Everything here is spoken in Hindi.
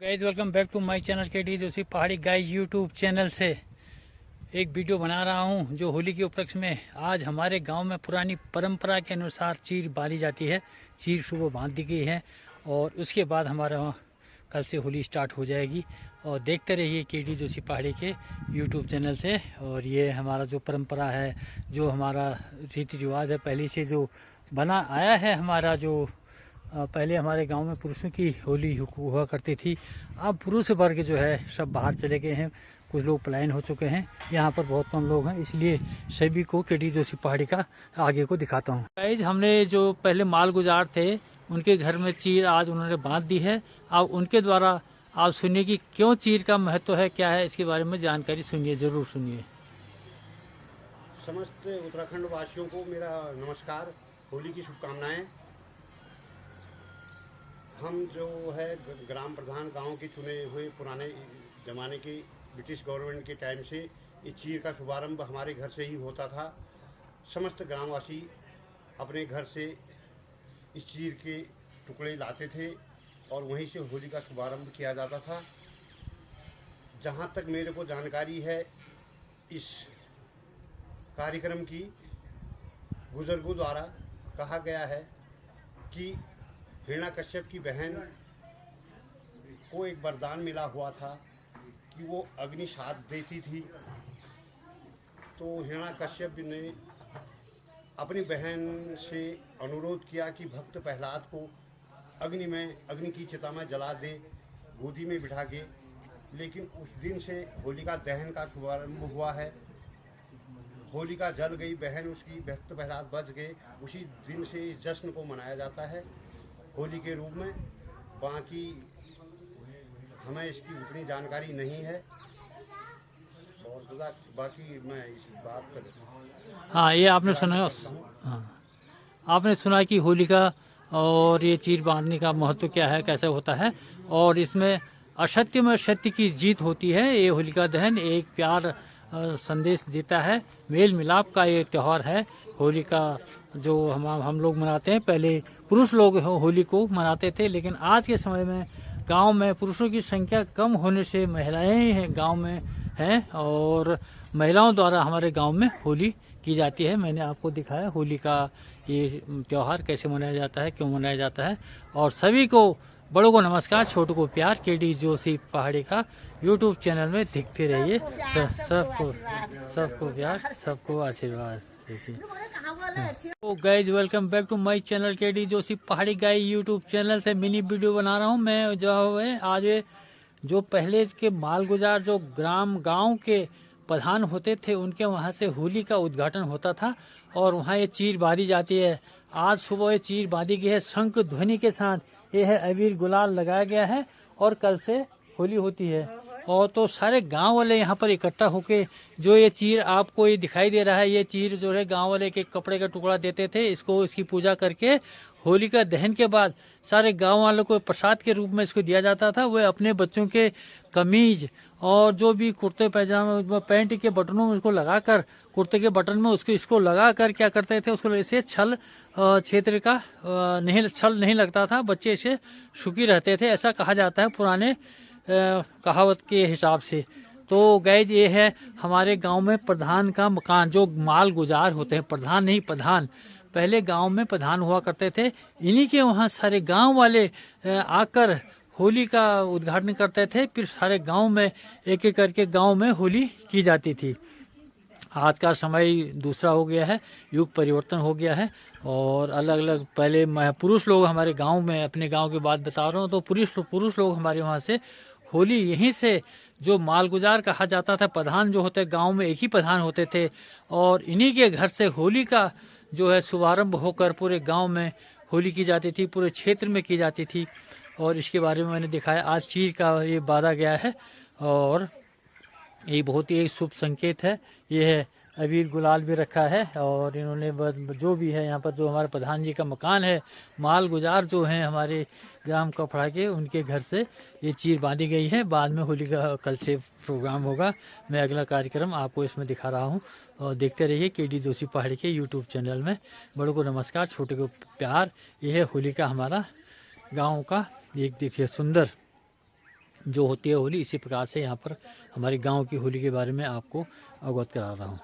Guys welcome back to my channel KD Joshi Pahadi guys YouTube channel से एक वीडियो बना रहा हूं जो होली के उपलक्ष्य में आज हमारे गांव में पुरानी परंपरा के अनुसार चीर बांधी जाती है। चीर सुबह बांध दी गई है और उसके बाद हमारे वहाँ कल से होली स्टार्ट हो जाएगी। और देखते रहिए केडी जोशी पहाड़ी के यूट्यूब चैनल से। और ये हमारा जो परंपरा है, जो हमारा रीति रिवाज है, पहले से जो बना आया है, हमारा जो पहले हमारे गांव में पुरुषों की होली हुआ करती थी। अब पुरुष वर्ग जो है सब बाहर चले गए हैं, कुछ लोग पलायन हो चुके हैं। यहाँ पर बहुत कम लोग हैं, इसलिए सभी को केडी जोशी पहाड़ी का आगे को दिखाता हूँ। गाइस, हमने जो पहले माल गुजार थे उनके घर में चीर आज उन्होंने बांध दी है। अब उनके द्वारा आप सुनिए कि क्यों चीर का महत्व है, क्या है, इसके बारे में जानकारी सुनिए, जरूर सुनिए। समस्त उत्तराखंड वासियों को मेरा नमस्कार, होली की शुभकामनाएं। हम जो है ग्राम प्रधान गांव के चुने हुए पुराने ज़माने के ब्रिटिश गवर्नमेंट के टाइम से इस चीर का शुभारंभ हमारे घर से ही होता था। समस्त ग्रामवासी अपने घर से इस चीर के टुकड़े लाते थे और वहीं से होली का शुभारंभ किया जाता था। जहां तक मेरे को जानकारी है, इस कार्यक्रम की बुजुर्गों द्वारा कहा गया है कि हिरण्याकश्यप की बहन को एक वरदान मिला हुआ था कि वो अग्नि साथ देती थी। तो हिरण्याकश्यप ने अपनी बहन से अनुरोध किया कि भक्त प्रहलाद को अग्नि की चिता में जला दे, गोदी में बिठा के। लेकिन उस दिन से होलिका दहन का शुभारंभ हुआ है। होलिका जल गई, बहन उसकी, भक्त प्रहलाद बच गए। उसी दिन से इस जश्न को मनाया जाता है होली के रूप में। बाकी हमें इसकी उतनी जानकारी नहीं है और बाकी मैं इस बात पर हाँ, ये आपने सुना। हाँ, आपने सुना कि होलिका और ये चीर बांधने का महत्व क्या है, कैसे होता है, और इसमें असत्य में सत्य की जीत होती है। ये होलिका दहन एक प्यार संदेश देता है, मेल मिलाप का ये त्यौहार है। होली का जो हम लोग मनाते हैं, पहले पुरुष लोग होली को मनाते थे, लेकिन आज के समय में गांव में पुरुषों की संख्या कम होने से महिलाएं हैं गांव में हैं और महिलाओं द्वारा हमारे गांव में होली की जाती है। मैंने आपको दिखाया होली का ये त्यौहार कैसे मनाया जाता है, क्यों मनाया जाता है। और सभी को, बड़ों को नमस्कार, छोटों को प्यार। केडी जोशी पहाड़ी का यूट्यूब चैनल में दिखते रहिए। सबको प्यार, सबको आशीर्वाद। तो guys welcome back to my channel KD Joshi Pahadi guy YouTube channel से मिनी वीडियो बना रहा हूँ मैं। जो है आज जो पहले के मालगुजार जो गांव के प्रधान होते थे, उनके वहां से होली का उद्घाटन होता था और वहां ये चीर बांधी जाती है। आज सुबह ये चीर बांधी गई है शंख ध्वनि के साथ। ये है अबीर गुलाल लगाया गया है और कल से होली होती है। और तो सारे गांव वाले यहाँ पर इकट्ठा होके, जो ये चीर आपको ये दिखाई दे रहा है, ये चीर जो है गांव वाले के कपड़े का टुकड़ा देते थे। इसकी पूजा करके होली का दहन के बाद सारे गांव वालों को प्रसाद के रूप में इसको दिया जाता था। वे अपने बच्चों के कमीज और जो भी कुर्ते पैजामे पैंट के बटनों में उसको लगाकर, कुर्ते के बटन में इसको लगा कर क्या करते थे, उसको ऐसे छल क्षेत्र का छल नहीं लगता था, बच्चे इसे सुखी रहते थे, ऐसा कहा जाता है पुराने कहावत के हिसाब से। तो गैज ये है हमारे गांव में प्रधान का मकान, जो माल गुजार होते हैं, प्रधान नहीं प्रधान, पहले गांव में प्रधान हुआ करते थे। इन्हीं के वहां सारे गांव वाले आकर होली का उद्घाटन करते थे। फिर सारे गांव में एक एक करके गांव में होली की जाती थी। आज का समय दूसरा हो गया है, युग परिवर्तन हो गया है और अलग अलग, पहले पुरुष लोग हमारे गांव में, अपने गांव की बात बता रहा हूँ, तो पुरुष लोग हमारे वहाँ से होली यहीं से, जो मालगुजार कहा जाता था, प्रधान जो होते गांव में एक ही प्रधान होते थे और इन्हीं के घर से होली का जो है शुभारंभ होकर पूरे गांव में होली की जाती थी, पूरे क्षेत्र में की जाती थी। और इसके बारे में मैंने दिखाया। आज चीर का ये बांधा गया है और ये बहुत ही शुभ संकेत है। ये है अबीर गुलाल भी रखा है और इन्होंने जो भी है यहाँ पर, जो हमारे प्रधान जी का मकान है, माल गुजार जो हैं हमारे ग्राम कपड़ा के, उनके घर से ये चीर बांधी गई है। बाद में होली का कल से प्रोग्राम होगा। मैं अगला कार्यक्रम आपको इसमें दिखा रहा हूँ और देखते रहिए केडी जोशी पहाड़ी के यूट्यूब चैनल में। बड़ों को नमस्कार, छोटे को प्यार। ये है होली का हमारा गाँव का एक देखिए सुंदर जो होती है होली, इसी प्रकार से यहाँ पर हमारे गांव की होली के बारे में आपको अवगत करा रहा हूँ।